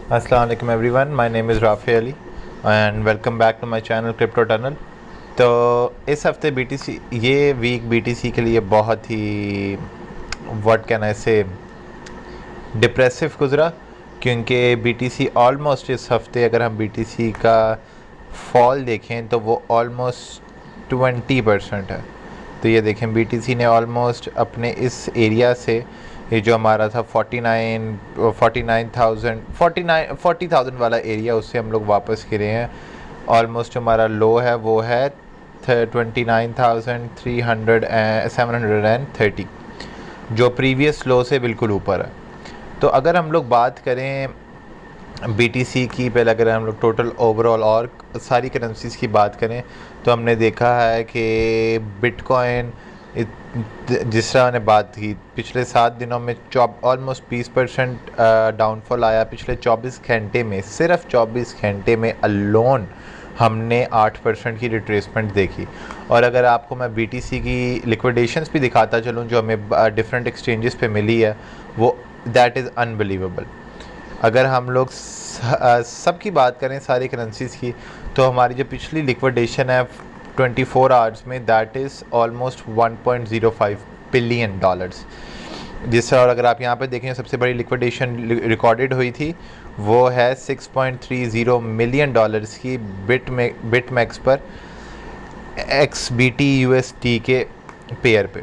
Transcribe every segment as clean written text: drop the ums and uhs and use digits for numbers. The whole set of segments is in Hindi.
अस्सलाम वालेकुम everyone, my name is Rafi Ali and welcome back to my channel crypto tunnel. तो इस हफ्ते बीटीसी ये वीक बीटीसी के लिए बहुत ही व्हाट कैन आई से डिप्रेसिव गुजरा, क्योंकि बीटीसी ऑलमोस्ट इस हफ्ते अगर हम बीटीसी का फॉल देखें तो वो ऑलमोस्ट 20% है। तो ये देखें, बीटीसी ने ऑलमोस्ट अपने इस एरिया से, ये जो हमारा था 40,000 वाला एरिया, उससे हम लोग वापस गिरे हैं। ऑलमोस्ट हमारा लो है वो है 29,730, जो प्रीवियस लो से बिल्कुल ऊपर है। तो अगर हम लोग बात करें बीटीसी की, पहले अगर हम लोग टोटल ओवरऑल और सारी करेंसीज़ की बात करें तो हमने देखा है कि बिटकॉइन, जिस तरह मैंने बात की, पिछले 7 दिनों में ऑलमोस्ट 20% डाउनफॉल आया। पिछले 24 घंटे में, सिर्फ 24 घंटे में अलोन हमने 8% की रिट्रेसमेंट देखी। और अगर आपको मैं बीटीसी की लिक्विडेशंस भी दिखाता चलूँ जो हमें डिफरेंट एक्सचेंजेस पे मिली है, वो दैट इज़ अनबिलीवेबल। अगर हम लोग सबकी बात करें सारी करेंसीज़ की, तो हमारी जो पिछली लिक्विडेशन है 24 आवर्स में, that is almost 1.05 billion dollars. जिससे, और अगर आप यहाँ पे देखें, सबसे बड़ी लिक्विडेशन रिकॉर्डेड हुई थी वो है 6.30 मिलियन डॉलर्स की बिटमैक्स पर XBT USD के पेयर पे।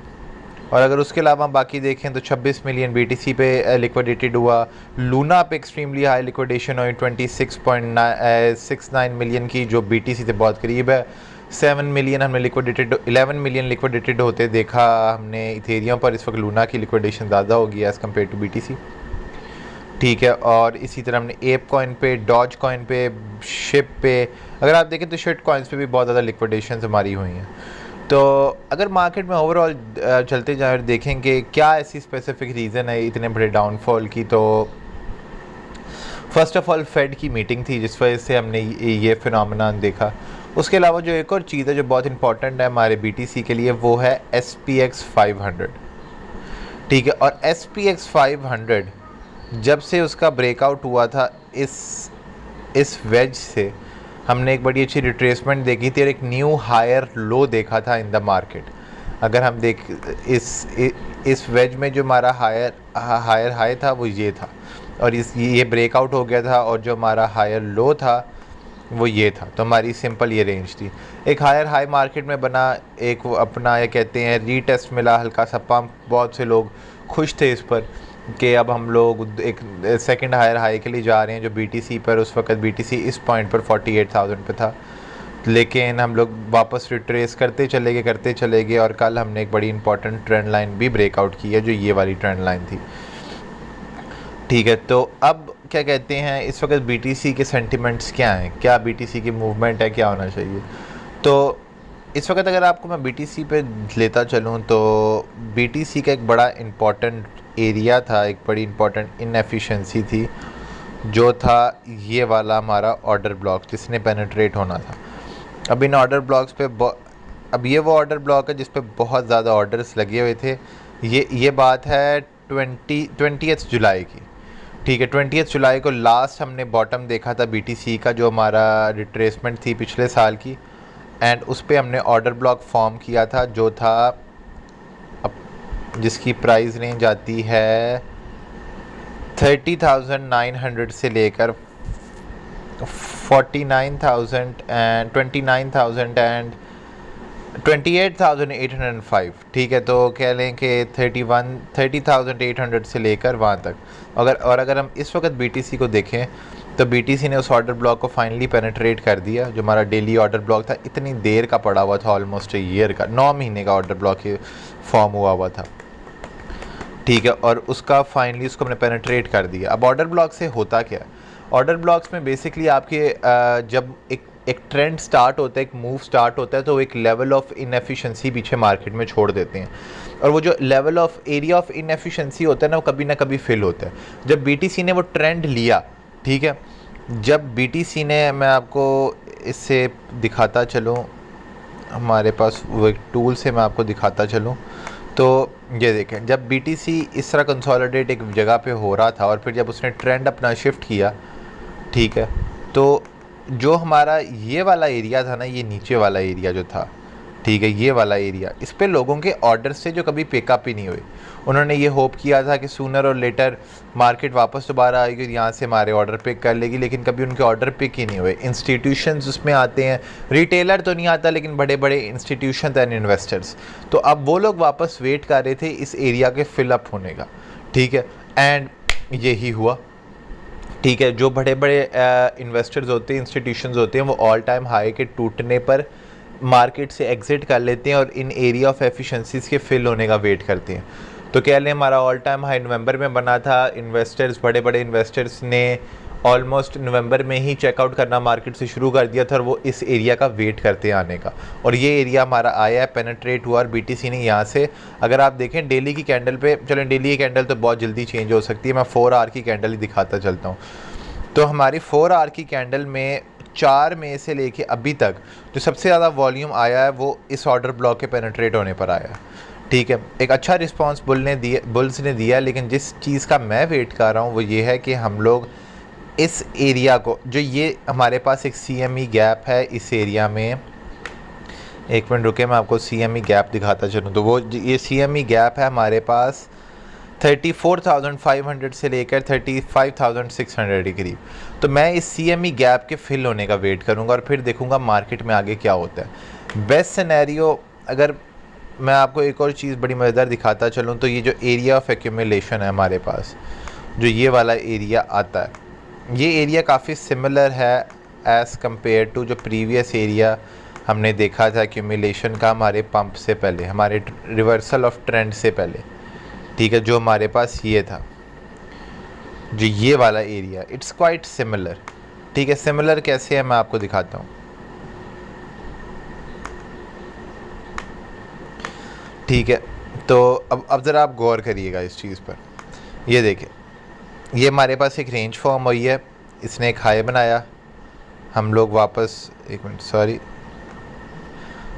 और अगर उसके अलावा बाकी देखें तो 26 मिलियन बीटीसी पे लिक्विडेटेड हुआ। लूना पे एक्सट्रीमली हाई लिक्विडेशन हुई 26.69 मिलियन की, जो बीटीसी से बहुत करीब है। 7 मिलियन हमने लिक्विडेटेड, 11 मिलियन लिक्विडेटेड होते देखा हमने इथेरियम पर। इस वक्त लूना की लिक्विडेशन ज़्यादा होगी एज़ कम्पेयर टू बीटीसी, ठीक है। और इसी तरह हमने एप कॉइन पे, डॉज कॉइन पे, शिप पे, अगर आप देखें तो शिट कॉइन्स पे भी बहुत ज़्यादा लिक्विडेशन हमारी हुई हैं। तो अगर मार्केट में ओवरऑल चलते जाए और देखें कि क्या ऐसी स्पेसिफिक रीज़न है इतने बड़े डाउनफॉल की, तो फर्स्ट ऑफ ऑल फेड की मीटिंग थी जिस वजह से हमने ये फिनोमेनन देखा। उसके अलावा जो एक और चीज़ है जो बहुत इंपॉर्टेंट है हमारे बीटीसी के लिए, वो है SPX 500, ठीक है। और SPX 500 जब से उसका ब्रेकआउट हुआ था इस वेज से, हमने एक बड़ी अच्छी रिट्रेसमेंट देखी थी और एक न्यू हायर लो देखा था इन द मार्केट। अगर हम देख इस वेज में जो हमारा हायर हाई था वो ये था, और ये ब्रेकआउट हो गया था, और जो हमारा हायर लो था वो ये था। तो हमारी सिंपल ये रेंज थी। एक हायर हाई मार्केट में बना, एक वो अपना ये कहते हैं रीटेस्ट मिला, हल्का सा पम्प। बहुत से लोग खुश थे इस पर कि अब हम लोग एक सेकंड हायर हाई के लिए जा रहे हैं, जो बीटीसी पर उस वक्त बीटीसी इस पॉइंट पर 48,000 पे था। लेकिन हम लोग वापस रिट्रेस करते चले गए और कल हमने एक बड़ी इंपॉर्टेंट ट्रेंड लाइन भी ब्रेकआउट की है, जो ये वाली ट्रेंड लाइन थी, ठीक है। तो अब क्या कहते हैं, इस वक्त बीटीसी के सेंटिमेंट्स क्या हैं, क्या बीटीसी की मूवमेंट है, क्या होना चाहिए। तो इस वक्त अगर आपको मैं बीटीसी पे लेता चलूँ तो बीटीसी का एक बड़ा इम्पॉर्टेंट एरिया था, एक बड़ी इम्पॉर्टेंट इनएफिशिएंसी थी, जो था ये वाला हमारा ऑर्डर ब्लॉक जिसने पेनिट्रेट होना था। अब इन ऑर्डर ब्लॉक्स पे अब ये वो ऑर्डर ब्लॉक है जिस पे बहुत ज़्यादा ऑर्डर्स लगे हुए थे। ये बात है 20 जुलाई की, ठीक है। 20 जुलाई को लास्ट हमने बॉटम देखा था बीटीसी का, जो हमारा रिट्रेसमेंट थी पिछले साल की, एंड उस पर हमने ऑर्डर ब्लॉक फॉर्म किया था, जो था जिसकी प्राइस रेंज आती है 30,900 से लेकर 49,000 एंड 29,000 एंड 28,805, ठीक है। तो कह लें कि 30,800 से लेकर वहाँ तक। अगर हम इस वक्त बीटीसी को देखें तो बीटीसी ने उस ऑर्डर ब्लॉक को फाइनली पेनिट्रेट कर दिया, जो हमारा डेली ऑर्डर ब्लॉक था। इतनी देर का पड़ा हुआ था, ऑलमोस्ट ईयर का, 9 महीने का ऑर्डर ब्लॉक फॉर्म हुआ था, ठीक है। और उसका फाइनली उसको हमने पेनिट्रेट कर दिया। अब ऑर्डर ब्लॉक से होता क्या है, ऑर्डर ब्लॉक्स में बेसिकली आपके जब एक ट्रेंड स्टार्ट होता है, एक मूव स्टार्ट होता है, तो एक लेवल ऑफ इनएफिशिएंसी पीछे मार्केट में छोड़ देते हैं। और वो जो level of area of inefficiency होता है ना कभी फिल होता है। जब बीटीसी ने वो ट्रेंड लिया, ठीक है, जब बीटीसी ने, मैं आपको इससे दिखाता चलूँ, हमारे पास वो एक टूल से मैं आपको दिखाता चलूँ, तो ये देखें, जब बीटीसी इस तरह कंसोलिडेट एक जगह पे हो रहा था और फिर जब उसने ट्रेंड अपना शिफ्ट किया, ठीक है। तो जो हमारा ये वाला एरिया था ना, ये नीचे वाला एरिया जो था, ठीक है, ये वाला एरिया, इस पे लोगों के ऑर्डर से जो कभी पिकअप ही नहीं हुए। उन्होंने ये होप किया था कि सूनर और लेटर मार्केट वापस दोबारा आएगी, यहाँ से हमारे ऑर्डर पिक कर लेगी, लेकिन कभी उनके ऑर्डर पिक ही नहीं हुए। इंस्टीट्यूशंस उसमें आते हैं, रिटेलर तो नहीं आता, लेकिन बड़े बड़े इंस्टीट्यूशन एंड इन्वेस्टर्स, तो अब वो लोग वापस वेट कर रहे थे इस एरिया के फिलअप होने का, ठीक है। एंड यही हुआ, ठीक है। जो बड़े बड़े इन्वेस्टर्स होते हैं, इंस्टीट्यूशंस होते हैं, वो ऑल टाइम हाई के टूटने पर मार्केट से एग्जिट कर लेते हैं और इन एरिया ऑफ एफिशिएंसीज के फिल होने का वेट करते हैं। तो कह लें हमारा ऑल टाइम हाई नवंबर में बना था। इन्वेस्टर्स, बड़े बड़े इन्वेस्टर्स ने ऑलमोस्ट नवंबर में ही चेकआउट करना मार्केट से शुरू कर दिया था, और वो इस एरिया का वेट करते हैं आने का, और ये एरिया हमारा आया है, पेनिट्रेट हुआ, और बीटीसी ने यहाँ से, अगर आप देखें डेली की कैंडल पे, चलें डेली की कैंडल तो बहुत जल्दी चेंज हो सकती है, मैं 4 आवर की कैंडल ही दिखाता चलता हूँ। तो हमारी 4 आवर की कैंडल में 4 मई से लेके अभी तक जो सबसे ज़्यादा वॉल्यूम आया है वो इस ऑर्डर ब्लॉक के पेनिट्रेट होने पर आया है, ठीक है। एक अच्छा रिस्पांस बुल्स ने दिया, लेकिन जिस चीज़ का मैं वेट कर रहा हूँ वो ये है कि हम लोग इस एरिया को, जो ये हमारे पास एक CME गैप है इस एरिया में, एक मिनट रुके मैं आपको CME गैप दिखाता चलूँ। तो वो ये CME गैप है हमारे पास 34,500 से लेकर 35,600 के करीब। तो मैं इस CME गैप के फिल होने का वेट करूंगा और फिर देखूंगा मार्केट में आगे क्या होता है। बेस्ट सिनेरियो, अगर मैं आपको एक और चीज़ बड़ी मज़ेदार दिखाता चलूँ, तो ये जो एरिया ऑफ एक्यूमुलेशन है हमारे पास, जो ये वाला एरिया आता है, ये एरिया काफ़ी सिमिलर है एज़ कम्पेयर टू जो प्रीवियस एरिया हमने देखा था एक्यूमुलेशन का हमारे पंप से पहले, हमारे रिवर्सल ऑफ ट्रेंड से पहले, ठीक है। जो हमारे पास ये था, जो ये वाला एरिया, इट्स क्वाइट सिमिलर, ठीक है। सिमिलर कैसे है मैं आपको दिखाता हूँ, ठीक है। तो अब ज़रा आप गौर करिएगा इस चीज़ पर। ये देखें, ये हमारे पास एक रेंज फॉर्म हुई है, इसने एक हाई बनाया, हम लोग वापस, एक मिनट सॉरी,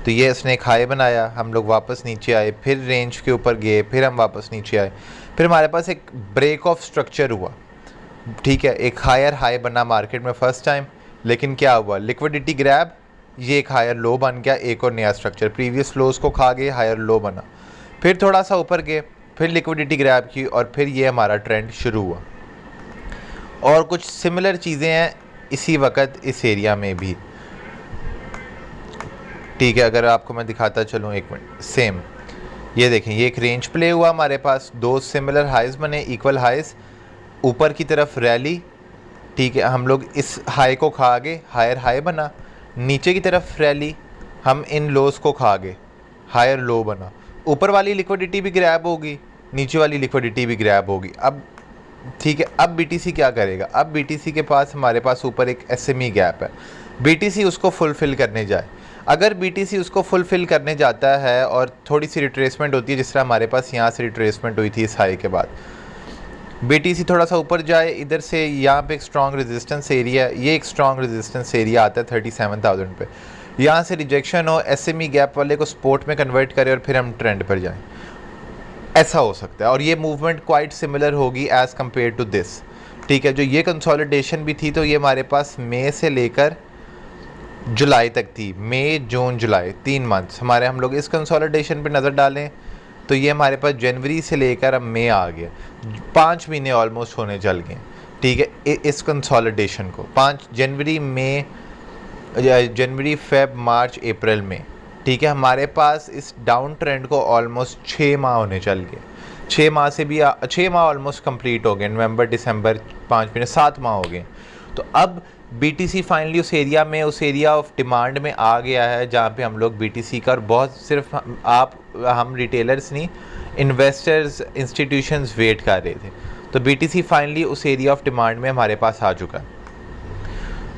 तो ये इसने एक हाई बनाया, हम लोग वापस नीचे आए, फिर रेंज के ऊपर गए, फिर हम वापस नीचे आए, फिर हमारे पास एक ब्रेक ऑफ स्ट्रक्चर हुआ, ठीक है। एक हायर हाई बना मार्केट में फर्स्ट टाइम, लेकिन क्या हुआ, लिक्विडिटी ग्रैब, ये एक हायर लो बन गया, एक और नया स्ट्रक्चर, प्रीवियस लोज को खा गए, हायर लो बना, फिर थोड़ा सा ऊपर गए, फिर लिक्विडिटी ग्रैब की, और फिर ये हमारा ट्रेंड शुरू हुआ। और कुछ सिमिलर चीज़ें हैं इसी वक्त इस एरिया में भी, ठीक है। अगर आपको मैं दिखाता चलूँ, एक मिनट, सेम ये देखें, ये एक रेंज प्ले हुआ हमारे पास, 2 सिमिलर हाइज बने, इक्वल हाइज, ऊपर की तरफ रैली, ठीक है। हम लोग इस हाई को खा गए, हायर हाई बना, नीचे की तरफ रैली, हम इन लोज को खा गए, हायर लो बना, ऊपर वाली लिक्विडिटी भी ग्रैब होगी, नीचे वाली लिक्विडिटी भी ग्रैब होगी। अब ठीक है, अब BTC क्या करेगा, अब BTC के पास, हमारे पास ऊपर एक SME गैप है, BTC उसको फुलफ़िल करने जाए। अगर BTC उसको फुलफ़िल करने जाता है और थोड़ी सी रिट्रेसमेंट होती है, जिस तरह हमारे पास यहाँ से रिट्रेसमेंट हुई थी इस हाई के बाद, BTC थोड़ा सा ऊपर जाए, इधर से यहाँ पे एक स्ट्रॉन्ग रेजिस्टेंस एरिया, ये एक स्ट्रॉन्ग रेजिस्टेंस एरिया आता है 37,000 पे, यहाँ से रिजेक्शन हो, SME गैप वाले को सपोर्ट में कन्वर्ट करे और फिर हम ट्रेंड पर जाएं, ऐसा हो सकता है। और ये मूवमेंट क्वाइट सिमिलर होगी एज़ कम्पेयर टू दिस, ठीक है। जो ये कंसोलिडेशन भी थी, तो ये हमारे पास मई से लेकर जुलाई तक थी, मई जून जुलाई 3 मंथ्स हमारे, हम लोग इस कंसोलिडेशन पे नज़र डालें तो ये हमारे पास जनवरी से लेकर अब मई आ गया, 5 महीने ऑलमोस्ट होने चल गए, ठीक है। इस कंसोलिडेशन को 5 जनवरी, मई, जनवरी, फेब, मार्च, अप्रैल में, ठीक है। हमारे पास इस डाउन ट्रेंड को ऑलमोस्ट 6 माह होने चल गए, 6 माह से भी 6 माह ऑलमोस्ट कंप्लीट हो गए, नवंबर, दिसंबर, 5 महीने, 7 माह हो गए। तो अब BTC फाइनली उस एरिया में, उस एरिया ऑफ डिमांड में आ गया है जहाँ पे हम लोग BTC का, और बहुत सिर्फ हम रिटेलर्स नहीं, इन्वेस्टर्स, इंस्टीट्यूशंस वेट कर रहे थे। तो BTC फाइनली उस एरिया ऑफ डिमांड में हमारे पास आ चुका है।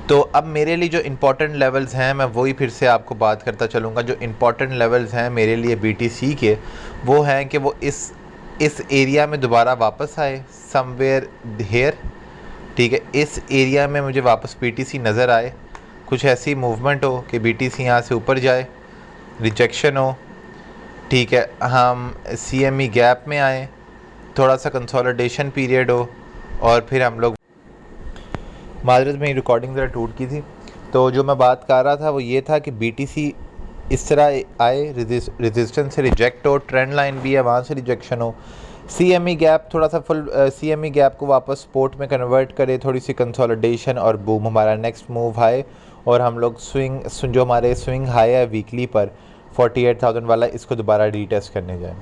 तो अब मेरे लिए जो इम्पोर्टेंट लेवल्स हैं, मैं वही फिर से आपको बात करता चलूँगा। जो इम्पोर्टेंट लेवल्स हैं मेरे लिए BTC के, वो हैं कि वो इस एरिया में दोबारा वापस आए, समवेयर हेयर, ठीक है। इस एरिया में मुझे वापस BTC नज़र आए, कुछ ऐसी मूवमेंट हो कि BTC यहाँ से ऊपर जाए, रिजेक्शन हो, ठीक है, हम CME गैप में आए, थोड़ा सा कंसोलिडेशन पीरियड हो, और फिर हम लोग माजरत मेरी रिकॉर्डिंग ज़रा टूट की थी। तो जो मैं बात कर रहा था वो ये था कि BTC इस तरह आए, रेजिस्टेंस से रिजेक्ट हो, ट्रेंड लाइन भी है वहाँ से रिजेक्शन हो, CME गैप थोड़ा सा फुल CME गैप को वापस सपोर्ट में कन्वर्ट करे, थोड़ी सी कंसोलिडेशन और बूम हमारा नेक्स्ट मूव हाई, और हम लोग जो हमारे स्विंग हाई है वीकली पर 48,000 वाला, इसको दोबारा रीटेस्ट करने जाएं।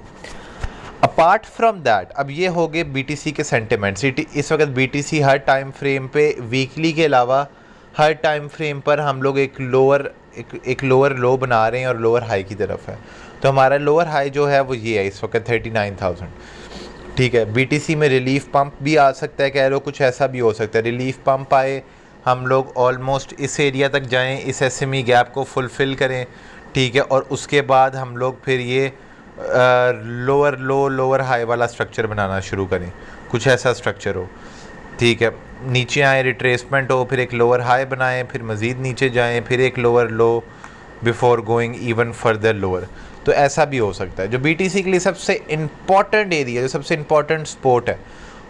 अपार्ट फ्रॉम दैट, अब ये हो गए BTC के सेंटिमेंट्स। इस वक्त BTC हर टाइम फ्रेम पे, वीकली के अलावा हर टाइम फ्रेम पर हम लोग एक लोअर लो बना रहे हैं और लोअर हाई की तरफ है। तो हमारा लोअर हाई जो है वो ये है इस वक्त 39,000। ठीक है, BTC में रिलीफ पंप भी आ सकता है, कह लो कुछ ऐसा भी हो सकता है। रिलीफ पंप आए, हम लोग ऑलमोस्ट इस एरिया तक जाएं, इस SME गैप को फुलफ़िल करें, ठीक है, और उसके बाद हम लोग फिर ये लोअर लो लोअर हाई वाला स्ट्रक्चर बनाना शुरू करें, कुछ ऐसा स्ट्रक्चर हो, ठीक है। नीचे आए, रिट्रेसमेंट हो, फिर एक लोअर हाई बनाएं, फिर मज़ीद नीचे जाएं, फिर एक लोअर लो before going even further lower. तो ऐसा भी हो सकता है। जो BTC के लिए सबसे इम्पॉर्टेंट एरिया, जो सबसे इम्पॉर्टेंट स्पोर्ट है,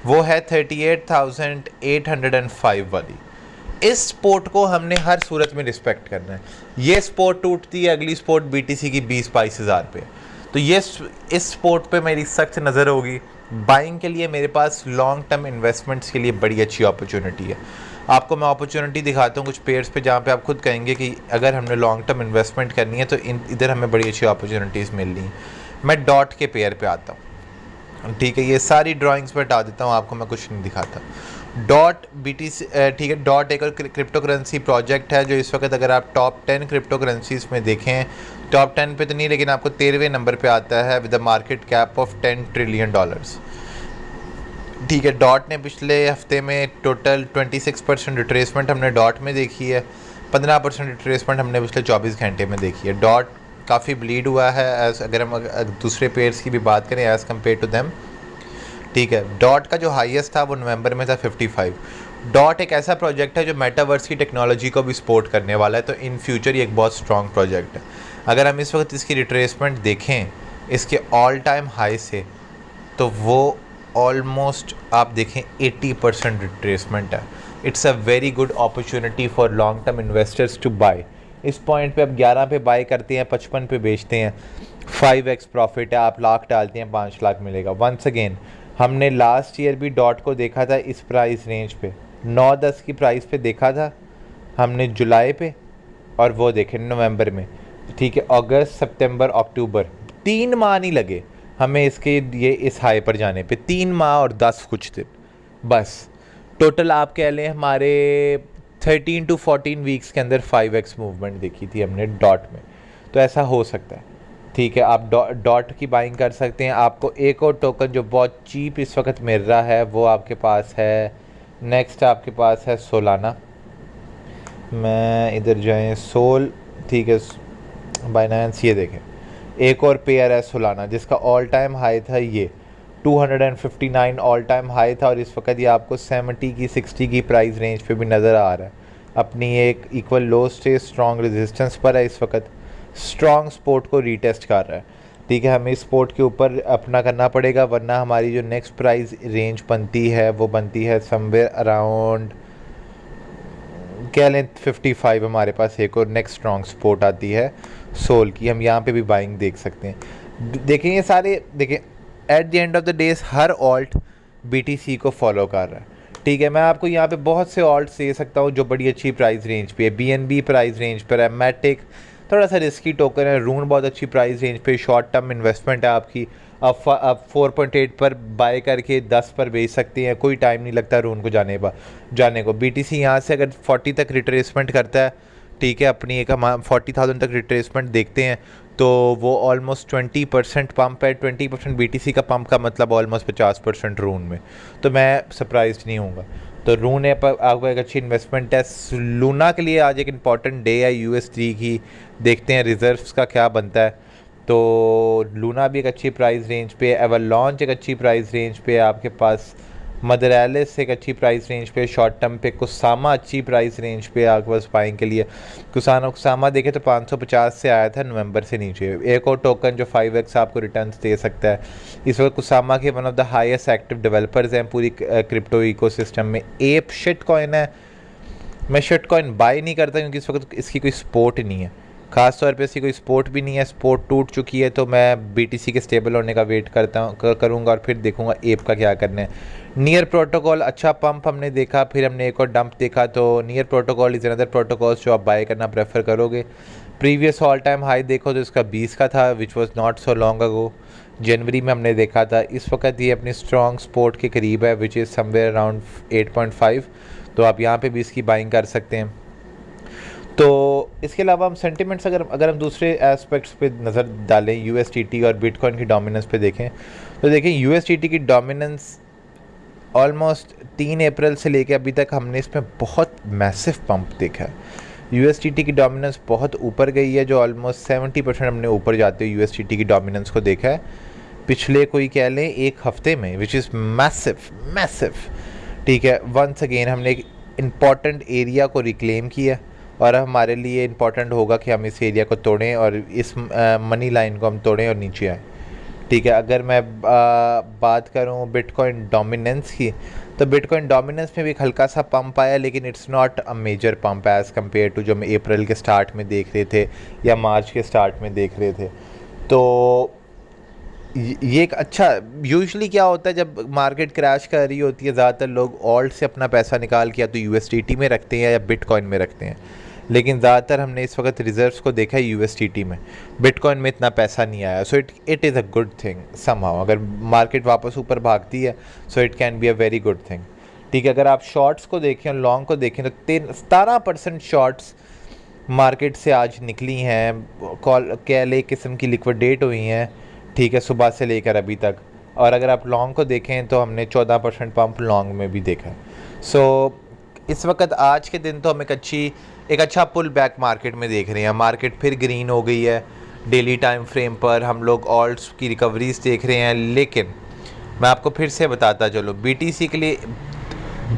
वो है 38,805 वाली। इस स्पोर्ट को हमने हर सूरत में रिस्पेक्ट करना है। ये स्पोर्ट टूटती है, अगली स्पोर्ट BTC की 20-22 हज़ार पे। तो ये इस स्पोर्ट पे मेरी सख्त नज़र होगी। बाइंग के लिए मेरे पास लॉन्ग टर्म इन्वेस्टमेंट्स के लिए बड़ी अच्छी अपॉर्चुनिटी है। आपको मैं अपॉर्चुनिटी दिखाता हूँ कुछ पेयर्स पे जहाँ पे आप खुद कहेंगे कि अगर हमने लॉन्ग टर्म इन्वेस्टमेंट करनी है तो इधर हमें बड़ी अच्छी अपॉर्चुनिटीज़ मिल रही हैं। मैं डॉट के पेयर पे आता हूँ, ठीक है। ये सारी ड्राइंग्स पे हटा देता हूँ, आपको मैं कुछ नहीं दिखाता। डॉट BTC, ठीक है, डॉट एक और क्रिप्टो करेंसी प्रोजेक्ट है जो इस वक्त अगर आप टॉप 10 क्रिप्टो करेंसीज़ में देखें, टॉप 10 पे तो नहीं लेकिन आपको 13वें नंबर पे आता है with a market cap of $10 trillion. ठीक है, डॉट ने पिछले हफ्ते में टोटल 26% रिट्रेसमेंट हमने डॉट में देखी है, 15% रिट्रेसमेंट हमने पिछले 24 घंटे में देखी है। डॉट काफ़ी ब्लीड हुआ है एज, अगर हम दूसरे पेयर्स की भी बात करें एज़ कम्पेयर टू देम, ठीक है। डॉट का जो हाईएस्ट था वो नवंबर में था 55। डॉट एक ऐसा प्रोजेक्ट है जो मेटावर्स की टेक्नोलॉजी को भी सपोर्ट करने वाला है, तो इन फ्यूचर ये एक बहुत स्ट्रॉन्ग प्रोजेक्ट है। अगर हम इस वक्त इसकी रिट्रेसमेंट देखें इसके ऑल टाइम हाई से, तो वो ऑलमोस्ट आप देखें 80% रिट्रेसमेंट है। It's a very good opportunity for long term investors to buy. इस पॉइंट पे आप 11 पे बाय करते हैं, 55 पे बेचते हैं, 5x प्रॉफिट है। आप लाख डालते हैं, 5 लाख मिलेगा। वंस अगेन हमने लास्ट ईयर भी डॉट को देखा था इस प्राइस रेंज पे, 9-10 की प्राइस पे देखा था हमने जुलाई पे, और वो देखें नवंबर में, ठीक है। अगस्त, सितंबर, अक्टूबर, 3 माह नहीं लगे हमें इसके ये इस हाई पर जाने पे, 3 माह और 10 कुछ दिन बस। टोटल आप कह लें हमारे 13 to 14 वीक्स के अंदर 5x मूवमेंट देखी थी हमने डॉट में। तो ऐसा हो सकता है, ठीक है। आप डॉट की बाइंग कर सकते हैं। आपको एक और टोकन जो बहुत चीप इस वक्त मिल रहा है वो आपके पास है, नेक्स्ट आपके पास है सोलाना। मैं इधर जाएं, सोल, ठीक है, बाइनेंस, ये देखें एक और पेयर है सोलाना जिसका ऑल टाइम हाई था ये 259 ऑल टाइम हाई था, और इस वक्त ये आपको 70 की 60 की प्राइस रेंज पे भी नज़र आ रहा है। अपनी एक इक्वल लो से स्ट्रॉन्ग रेजिस्टेंस पर है, इस वक्त स्ट्रॉन्ग सपोर्ट को रीटेस्ट कर रहा है, ठीक है। हमें इस सपोर्ट के ऊपर अपना करना पड़ेगा, वरना हमारी जो नेक्स्ट प्राइस रेंज बनती है वो बनती है समवेयर अराउंड, कह लें 55। हमारे पास एक और नेक्स्ट स्ट्रॉन्ग सपोर्ट आती है सोल की, हम यहाँ पे भी बाइंग देख सकते हैं। देखें ये सारे, देखें at the end of the days her alt BTC को फॉलो कर रहा है, ठीक है। मैं आपको यहाँ पे बहुत से ऑल्ट दे सकता हूँ जो बड़ी अच्छी प्राइस रेंज पे है। BNB प्राइस रेंज पर है, मैटिक थोड़ा सा रिस्की टोकन है, रून बहुत अच्छी प्राइस रेंज पे, शॉर्ट टर्म इन्वेस्टमेंट है आपकी। अब 4.8 पर बाय करके 10 पर बेच सकते हैं, कोई टाइम नहीं लगता रून को जाने को। BTC यहाँ से अगर 40 तक रिट्रेसमेंट करता है, ठीक है, अपनी एक हम 40,000 तक रिट्रेसमेंट देखते हैं, तो वो ऑलमोस्ट 20% पंप है। 20% BTC का पंप का मतलब ऑलमोस्ट 50% रून में, तो मैं सरप्राइज नहीं हूँगा। तो रून ऐप आपको एक अच्छी इन्वेस्टमेंट है। लूना के लिए आज एक इम्पॉर्टेंट डे है US3 की, देखते हैं रिजर्व्स का क्या बनता है। तो लूना भी एक अच्छी प्राइस रेंज पे, एवरलॉन्च एक अच्छी प्राइस रेंज पे, आपके पास मदर एलिस एक अच्छी प्राइस रेंज पे, शॉर्ट टर्म पे कुसामा अच्छी प्राइस रेंज पे आपके पास बाइंग के लिए। कुसामा देखे तो 550 से आया था नवंबर से नीचे। एक और टोकन जो 5x आपको रिटर्न दे सकता है। इस वक्त कुसामा के one of the highest active developers हैं पूरी क्रिप्टो इकोसिस्टम में। एप शिट कॉइन है, मैं शिट कॉइन बाय नहीं करता क्योंकि इस वक्त इसकी कोई सपोर्ट नहीं है, ख़ास तौर पे इसकी कोई सपोर्ट भी नहीं है, सपोर्ट टूट चुकी है। तो मैं बीटीसी के स्टेबल होने का वेट करता हूँ करूँगा और फिर देखूँगा एप का क्या करना है। नियर प्रोटोकॉल अच्छा पंप हमने देखा, फिर हमने एक और डंप देखा। तो near protocol is another protocols जो आप बाय करना प्रेफर करोगे। प्रीवियस ऑल टाइम हाई देखो तो इसका 20 का था, which was not so long ago, जनवरी में हमने देखा था। इस वक्त ये अपनी स्ट्रॉन्ग सपोर्ट के करीब है, विच इज़ समवेयर अराउंड 8.5। तो आप यहाँ पे भी इसकी बाइंग कर सकते हैं। तो इसके अलावा हम सेंटिमेंट्स अगर हम दूसरे एस्पेक्ट्स पे नज़र डालें, यूएसटीटी और बिटकॉइन की डोमिनेंस पे देखें, तो देखें यूएसटीटी की डोमिनेंस ऑलमोस्ट 3 अप्रैल से लेके अभी तक हमने इसमें बहुत मैसिव पंप देखा है। यूएसटीटी की डोमिनेंस बहुत ऊपर गई है, जो ऑलमोस्ट 70% हमने ऊपर जाते हुए यूएसटीटी की डोमिनेंस को देखा है पिछले कोई कह लें एक हफ्ते में, विच इज़ मैसिव। ठीक है, वंस अगेन हमने एक इम्पॉर्टेंट एरिया को रिक्लेम किया और हमारे लिए इम्पॉर्टेंट होगा कि हम इस एरिया को तोड़ें और इस मनी लाइन को हम तोड़ें और नीचे आए। ठीक है, अगर मैं बात करूं बिटकॉइन डोमिनेंस की, तो बिटकॉइन डोमिनेंस में भी एक हल्का सा पंप आया, लेकिन it's not a major pump as compare to जो हम अप्रैल के स्टार्ट में देख रहे थे या मार्च के स्टार्ट में देख रहे थे। तो ये एक अच्छा, यूजुअली क्या होता है जब मार्केट क्रैश कर रही होती है, ज़्यादातर लोग ऑल्ट से अपना पैसा निकाल के या तो यूएसडीटी में रखते हैं या बिटकॉइन में रखते हैं, लेकिन ज़्यादातर हमने इस वक्त रिजर्व्स को देखा है यूएसडीटी में। बिटकॉइन में इतना पैसा नहीं आया, so it is a good thing somehow. अगर मार्केट वापस ऊपर भागती है so it can be a very good thing. ठीक है, अगर आप शॉर्ट्स को देखें और लॉन्ग को देखें तो 17% शॉर्ट्स मार्केट से आज निकली हैं, कह ले किस्म की लिक्विडेट हुई हैं। ठीक है, सुबह से लेकर अभी तक। और अगर आप लॉन्ग को देखें तो हमने 14% पंप लॉन्ग में भी देखा है। सो इस वक्त आज के दिन तो हम एक अच्छा पुल बैक मार्केट में देख रहे हैं। मार्केट फिर ग्रीन हो गई है, डेली टाइम फ्रेम पर हम लोग ऑल्ट्स की रिकवरीज देख रहे हैं। लेकिन मैं आपको फिर से बताता चलो, बीटीसी के लिए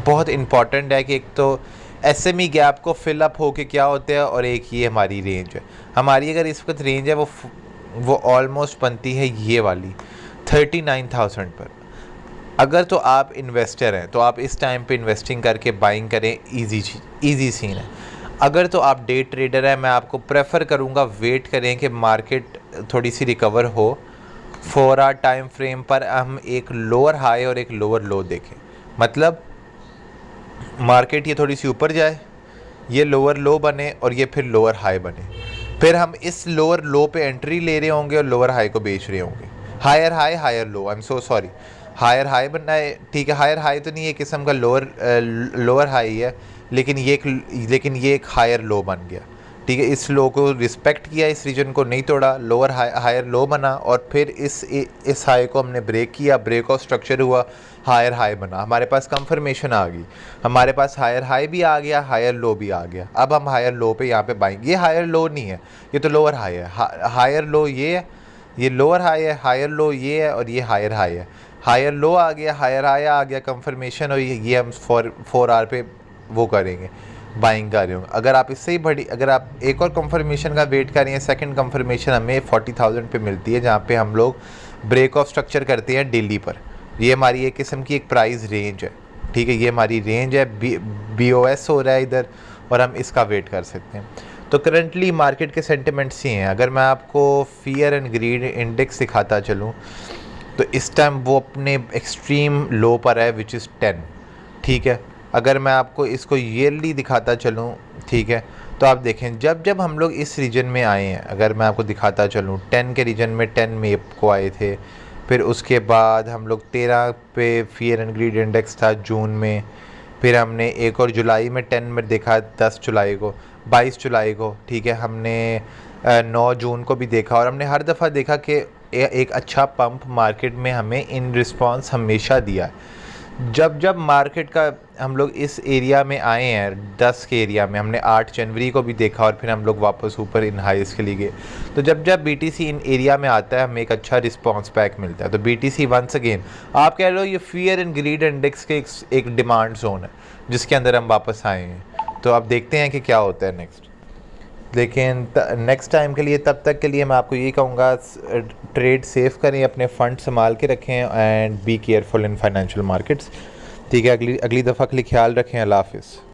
बहुत इम्पॉर्टेंट है कि एक तो एसएमई गैप को फिल अप होके क्या होता है, और एक ये हमारी रेंज है। हमारी अगर इस वक्त रेंज है वो ऑलमोस्ट बनती है ये वाली 39,000 पर। अगर तो आप इन्वेस्टर हैं तो आप इस टाइम पे इन्वेस्टिंग करके बाइंग करें, इजी सीन है। अगर तो आप डे ट्रेडर हैं, मैं आपको प्रेफर करूंगा वेट करें कि मार्केट थोड़ी सी रिकवर हो। 4 आवर टाइम फ्रेम पर हम एक लोअर हाई और एक लोअर लो देखें, मतलब मार्केट ये थोड़ी सी ऊपर जाए, ये लोअर लो बने और ये फिर लोअर हाई बने, फिर हम इस लोअर लो पे एंट्री ले रहे होंगे और लोअर हाई को बेच रहे होंगे। Higher high higher low, I am so sorry, higher high बनना है। ठीक है, हायर हाई तो नहीं है, किस्म का लोअर हाई है, लेकिन ये एक हायर लो बन गया। ठीक है, इस लो को रिस्पेक्ट किया, इस रीजन को नहीं तोड़ा, लोअर हायर लो बना और फिर इस हाई को हमने ब्रेक किया, ब्रेक ऑफ स्ट्रक्चर हुआ, हायर हाई बना, हमारे पास कंफर्मेशन आ गई, हमारे पास हायर हाई भी आ गया, हायर लो भी आ गया। अब हम हायर लो पे यहाँ पे बाएंगे। ये हायर लो नहीं है, ये तो लोअर हाई है। हायर लो ये है, ये लोअर हाई है, हायर लो ये है और ये हायर हाई है। हायर लो आ गया, हायर हाई आ गया, कंफर्मेशन हुई, ये हम 4 आवर पे वो करेंगे, बाइंग कर रहे हो। अगर आप इससे ही बड़ी, अगर आप एक और कंफर्मेशन का वेट कर रहे हैं, सेकंड कंफर्मेशन हमें 40,000 पे मिलती है, जहाँ पे हम लोग ब्रेक ऑफ स्ट्रक्चर करते हैं डेली पर। ये हमारी एक किस्म की एक प्राइस रेंज है। ठीक है, ये हमारी रेंज है, BOS हो रहा है इधर और हम इसका वेट कर सकते हैं। तो करंटली मार्केट के सेंटिमेंट्स ही हैं। अगर मैं आपको फियर एंड ग्रीड इंडेक्स दिखाता चलूँ तो इस टाइम वो अपने एक्सट्रीम लो पर है, विच इज़ 10। ठीक है, अगर मैं आपको इसको ईयरली दिखाता चलूँ, ठीक है, तो आप देखें जब हम लोग इस रीजन में आए हैं, अगर मैं आपको दिखाता चलूँ 10 के रीजन में 10 में को आए थे, फिर उसके बाद हम लोग 13 पे फियर एंड ग्रीड इंडेक्स था जून में, फिर हमने एक और जुलाई में 10 में देखा, 10 जुलाई को, 22 जुलाई को। ठीक है, हमने 9 जून को भी देखा और हमने हर दफ़ा देखा कि एक अच्छा पंप मार्केट में हमें इन रिस्पांस हमेशा दिया। जब मार्केट का हम लोग इस एरिया में आए हैं, 10 के एरिया में, हमने 8 जनवरी को भी देखा और फिर हम लोग वापस ऊपर इन हाइस के लिए गए। तो जब बीटीसी इन एरिया में आता है हमें एक अच्छा रिस्पांस बैक मिलता है। तो बीटीसी वंस अगेन आप कह लो ये फियर एंड ग्रीड इंडेक्स के एक डिमांड जोन है जिसके अंदर हम वापस आए हैं। तो अब देखते हैं कि क्या होता है नेक्स्ट। लेकिन नेक्स्ट टाइम के लिए, तब तक के लिए मैं आपको ये कहूँगा, ट्रेड सेफ करें, अपने फंड संभाल के रखें and be careful in financial markets. ठीक है, अगली दफ़ा के लिए ख्याल रखें। अल्लाह हाफिज़।